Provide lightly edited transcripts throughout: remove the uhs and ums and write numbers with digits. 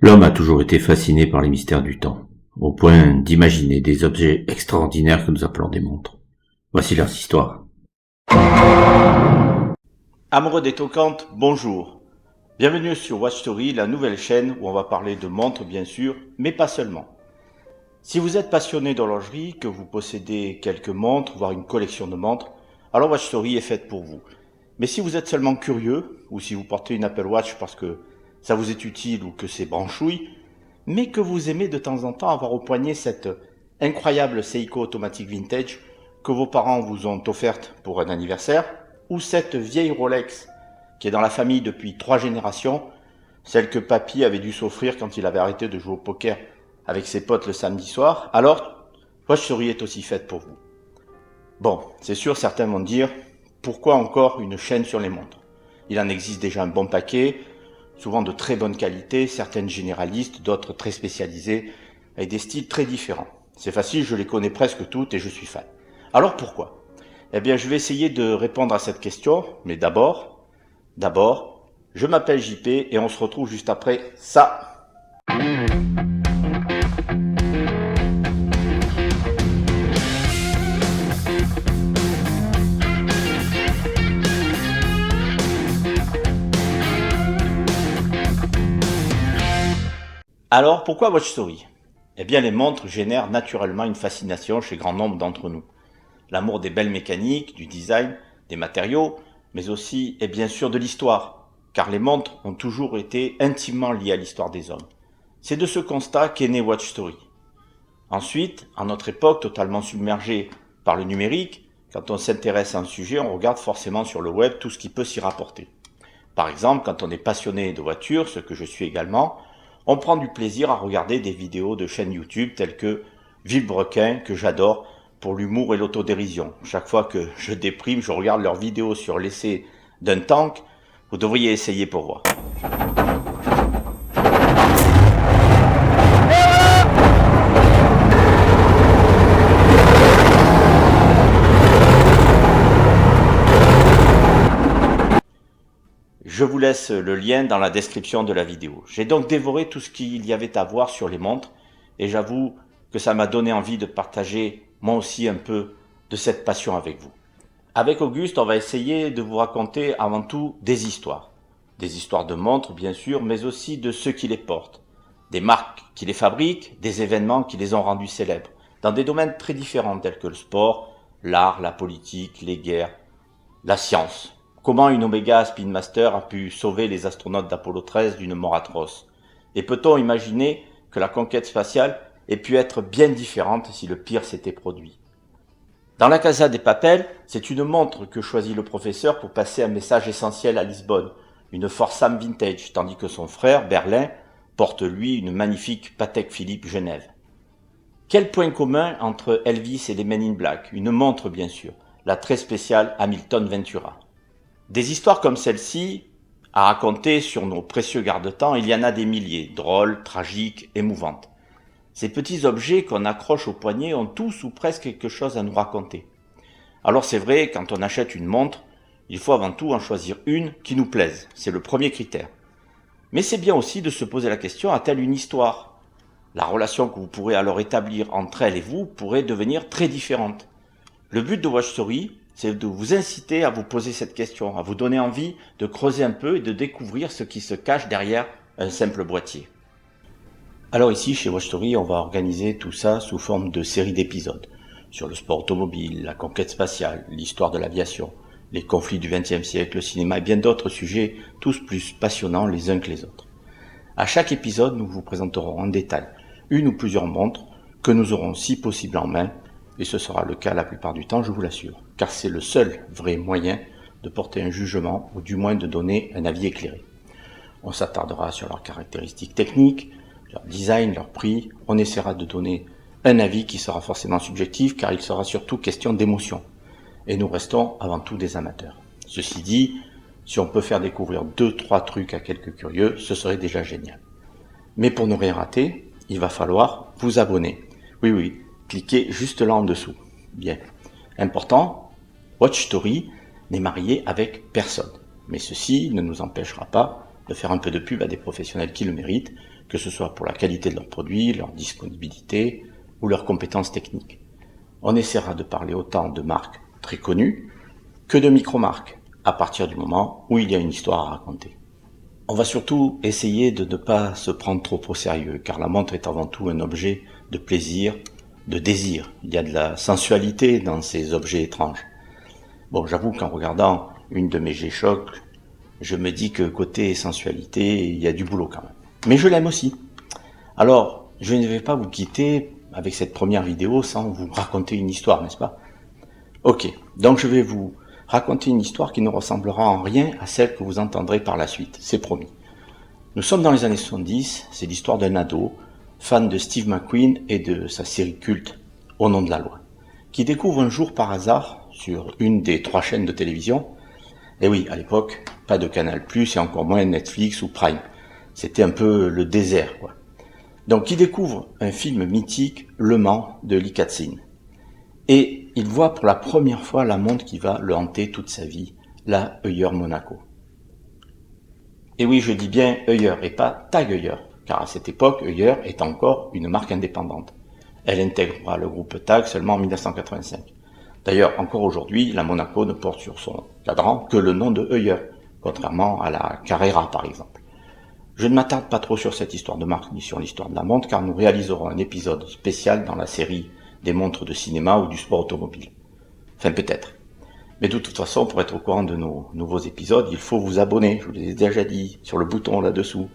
L'homme a toujours été fasciné par les mystères du temps, au point d'imaginer des objets extraordinaires que nous appelons des montres. Voici leurs histoires. Amoureux des toquantes, bonjour. Bienvenue sur Watch Story, la nouvelle chaîne où on va parler de montres bien sûr, mais pas seulement. Si vous êtes passionné d'horlogerie, que vous possédez quelques montres, voire une collection de montres, alors Watch Story est faite pour vous. Mais si vous êtes seulement curieux, ou si vous portez une Apple Watch parce que ça vous est utile ou que c'est branchouille, mais que vous aimez de temps en temps avoir au poignet cette incroyable Seiko automatique vintage que vos parents vous ont offerte pour un anniversaire, ou cette vieille Rolex qui est dans la famille depuis 3 générations, celle que papy avait dû s'offrir quand il avait arrêté de jouer au poker avec ses potes le samedi soir, alors Watch Story est aussi faite pour vous. Bon, c'est sûr, certains vont dire, pourquoi encore une chaîne sur les montres? Il en existe déjà un bon paquet, souvent de très bonne qualité, certaines généralistes, d'autres très spécialisées, avec des styles très différents. C'est facile, je les connais presque toutes et je suis fan. Alors pourquoi? Eh bien, je vais essayer de répondre à cette question, mais d'abord, je m'appelle JP et on se retrouve juste après ça. Alors, pourquoi Watch Story? Eh bien, les montres génèrent naturellement une fascination chez grand nombre d'entre nous. L'amour des belles mécaniques, du design, des matériaux, mais aussi et bien sûr de l'histoire, car les montres ont toujours été intimement liées à l'histoire des hommes. C'est de ce constat qu'est né Watch Story. Ensuite, à notre époque totalement submergée par le numérique, quand on s'intéresse à un sujet, on regarde forcément sur le web tout ce qui peut s'y rapporter. Par exemple, quand on est passionné de voitures, ce que je suis également, on prend du plaisir à regarder des vidéos de chaînes YouTube telles que Villebrequin, que j'adore, pour l'humour et l'autodérision. Chaque fois que je déprime, je regarde leurs vidéos sur l'essai d'un tank. Vous devriez essayer pour voir. Je vous laisse le lien dans la description de la vidéo. J'ai donc dévoré tout ce qu'il y avait à voir sur les montres et j'avoue que ça m'a donné envie de partager moi aussi un peu de cette passion avec vous. Avec Auguste, on va essayer de vous raconter avant tout des histoires. Des histoires de montres bien sûr, mais aussi de ceux qui les portent. Des marques qui les fabriquent, des événements qui les ont rendus célèbres, dans des domaines très différents tels que le sport, l'art, la politique, les guerres, la science. Comment une Omega Spin Master a pu sauver les astronautes d'Apollo 13 d'une mort atroce? Et peut-on imaginer que la conquête spatiale ait pu être bien différente si le pire s'était produit? Dans la Casa des Papel, c'est une montre que choisit le professeur pour passer un message essentiel à Lisbonne, une Forsam Vintage, tandis que son frère, Berlin, porte lui une magnifique Patek Philippe Genève. Quel point commun entre Elvis et les Men in Black? Une montre bien sûr, la très spéciale Hamilton Ventura. Des histoires comme celle-ci, à raconter sur nos précieux garde-temps, il y en a des milliers, drôles, tragiques, émouvantes. Ces petits objets qu'on accroche au poignet ont tous ou presque quelque chose à nous raconter. Alors c'est vrai, quand on achète une montre, il faut avant tout en choisir une qui nous plaise, c'est le premier critère. Mais c'est bien aussi de se poser la question, a-t-elle une histoire? La relation que vous pourrez alors établir entre elle et vous pourrait devenir très différente. Le but de Watch Story, c'est de vous inciter à vous poser cette question, à vous donner envie de creuser un peu et de découvrir ce qui se cache derrière un simple boîtier. Alors ici, chez Watch Story, on va organiser tout ça sous forme de série d'épisodes sur le sport automobile, la conquête spatiale, l'histoire de l'aviation, les conflits du XXe siècle, le cinéma et bien d'autres sujets, tous plus passionnants les uns que les autres. À chaque épisode, nous vous présenterons en détail une ou plusieurs montres que nous aurons si possible en main, et ce sera le cas la plupart du temps, je vous l'assure, car c'est le seul vrai moyen de porter un jugement ou du moins de donner un avis éclairé. On s'attardera sur leurs caractéristiques techniques, leur design, leur prix, on essaiera de donner un avis qui sera forcément subjectif car il sera surtout question d'émotion. Et nous restons avant tout des amateurs. Ceci dit, si on peut faire découvrir 2-3 trucs à quelques curieux, ce serait déjà génial. Mais pour ne rien rater, il va falloir vous abonner. Oui, cliquez juste là en dessous. Bien. Important, Watch Story n'est marié avec personne. Mais ceci ne nous empêchera pas de faire un peu de pub à des professionnels qui le méritent, que ce soit pour la qualité de leurs produits, leur disponibilité ou leurs compétences techniques. On essaiera de parler autant de marques très connues que de micro-marques, à partir du moment où il y a une histoire à raconter. On va surtout essayer de ne pas se prendre trop au sérieux, car la montre est avant tout un objet de plaisir, de désir. Il y a de la sensualité dans ces objets étranges. Bon, j'avoue qu'en regardant une de mes G-Shock, je me dis que côté sensualité, il y a du boulot quand même. Mais je l'aime aussi. Alors, je ne vais pas vous quitter avec cette première vidéo sans vous raconter une histoire, n'est-ce pas? Ok, donc je vais vous raconter une histoire qui ne ressemblera en rien à celle que vous entendrez par la suite, c'est promis. Nous sommes dans les années 70, c'est l'histoire d'un ado, fan de Steve McQueen et de sa série culte Au nom de la loi, qui découvre un jour par hasard, sur une des 3 chaînes de télévision, et oui, à l'époque, pas de Canal+, et encore moins Netflix ou Prime. C'était un peu le désert, quoi. Donc, il découvre un film mythique, Le Mans, de Lee Katzin. Et il voit pour la première fois la montre qui va le hanter toute sa vie, la Heuer Monaco. Et oui, je dis bien Heuer et pas Tag Heuer, car à cette époque, Heuer est encore une marque indépendante. Elle intégrera le groupe Tag seulement en 1985. D'ailleurs, encore aujourd'hui, la Monaco ne porte sur son cadran que le nom de Heuer, contrairement à la Carrera par exemple. Je ne m'attarde pas trop sur cette histoire de marque ni sur l'histoire de la montre, car nous réaliserons un épisode spécial dans la série des montres de cinéma ou du sport automobile. Enfin, peut-être. Mais de toute façon, pour être au courant de nos nouveaux épisodes, il faut vous abonner, je vous l'ai déjà dit, sur le bouton là-dessous.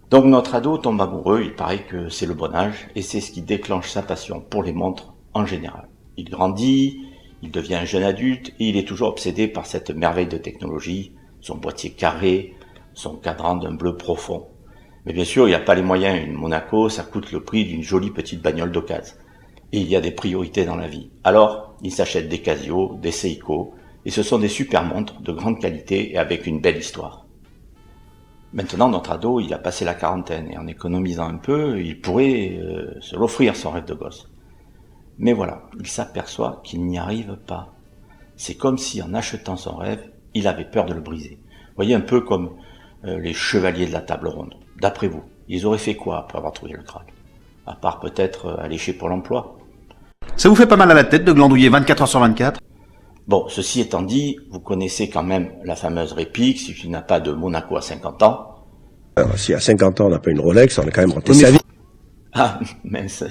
Donc notre ado tombe amoureux, il paraît que c'est le bon âge, et c'est ce qui déclenche sa passion pour les montres en général. Il grandit, il devient un jeune adulte, et il est toujours obsédé par cette merveille de technologie, son boîtier carré, son cadran d'un bleu profond. Mais bien sûr, il n'y a pas les moyens, une Monaco, ça coûte le prix d'une jolie petite bagnole d'occasion. Et il y a des priorités dans la vie. Alors, il s'achète des Casio, des Seiko, et ce sont des super montres de grande qualité et avec une belle histoire. Maintenant, notre ado, il a passé la quarantaine, et en économisant un peu, il pourrait se l'offrir, son rêve de gosse. Mais voilà, il s'aperçoit qu'il n'y arrive pas. C'est comme si, en achetant son rêve, il avait peur de le briser. Vous voyez, un peu comme les chevaliers de la table ronde. D'après vous, ils auraient fait quoi après avoir trouvé le Graal? À part peut-être aller chez Pôle emploi. Ça vous fait pas mal à la tête de glandouiller 24 heures sur 24? Bon, ceci étant dit, vous connaissez quand même la fameuse réplique, si tu n'as pas de Monaco à 50 ans... Alors, si à 50 ans on n'a pas une Rolex, on a quand même raté sa vie. Ah, mince,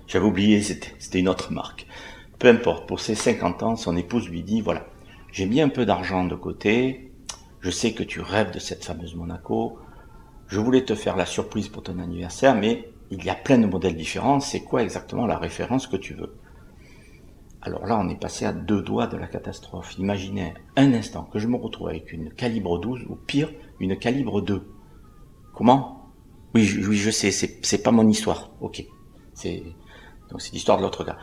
j'avais oublié, c'était une autre marque. Peu importe, pour ses 50 ans, son épouse lui dit, voilà, j'ai mis un peu d'argent de côté, je sais que tu rêves de cette fameuse Monaco, je voulais te faire la surprise pour ton anniversaire, mais il y a plein de modèles différents, c'est quoi exactement la référence que tu veux? Alors là, on est passé à 2 doigts de la catastrophe. Imaginez un instant que je me retrouve avec une calibre 12, ou pire, une calibre 2. Comment? Oui, je sais, c'est pas mon histoire. Ok. Donc c'est l'histoire de l'autre gars.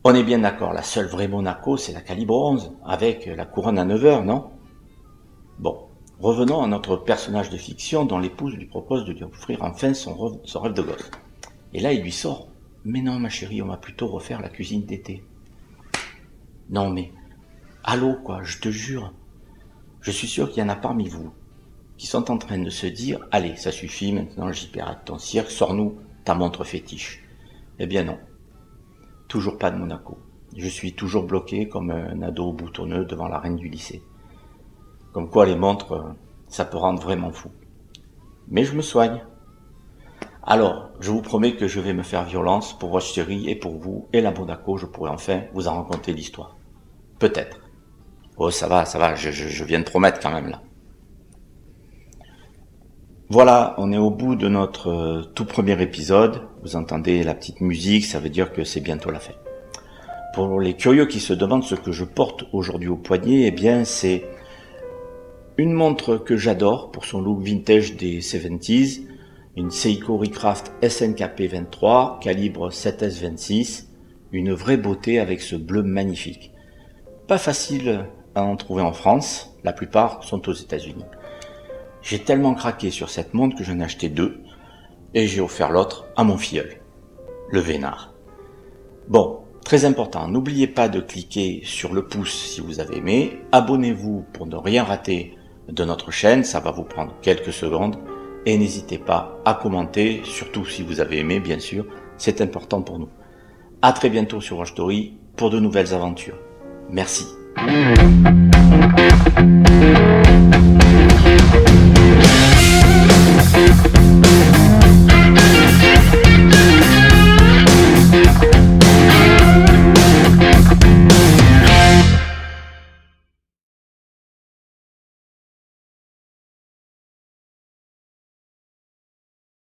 On est bien d'accord, la seule vraie Monaco, c'est la calibre 11, avec la couronne à 9 heures, non? Bon. Revenons à notre personnage de fiction dont l'épouse lui propose de lui offrir enfin son rêve de gosse. Et là, il lui sort « Mais non, ma chérie, on va plutôt refaire la cuisine d'été. » Non, mais... Allô, quoi, je te jure. Je suis sûr qu'il y en a parmi vous qui sont en train de se dire « Allez, ça suffit, maintenant j'y pirate ton cirque, sors-nous ta montre fétiche. » Eh bien non. Toujours pas de Monaco. Je suis toujours bloqué comme un ado boutonneux devant la reine du lycée. Comme quoi les montres, ça peut rendre vraiment fou. Mais je me soigne. Alors, je vous promets que je vais me faire violence pour votre chérie et pour vous, et la Monaco, je pourrai enfin vous en raconter l'histoire. Peut-être. Oh, ça va, je viens de promettre quand même là. Voilà, on est au bout de notre tout premier épisode. Vous entendez la petite musique, ça veut dire que c'est bientôt la fin. Pour les curieux qui se demandent ce que je porte aujourd'hui au poignet, eh bien c'est une montre que j'adore pour son look vintage des 70s, une Seiko Recraft SNKP 23, calibre 7S26, une vraie beauté avec ce bleu magnifique. Pas facile à en trouver en France, la plupart sont aux États-Unis. J'ai tellement craqué sur cette montre que j'en ai acheté 2, et j'ai offert l'autre à mon filleul, le vénard. Bon, très important, n'oubliez pas de cliquer sur le pouce si vous avez aimé, abonnez-vous pour ne rien rater de notre chaîne, ça va vous prendre quelques secondes, et n'hésitez pas à commenter, surtout si vous avez aimé bien sûr, c'est important pour nous. À très bientôt sur Watch Story pour de nouvelles aventures. Merci.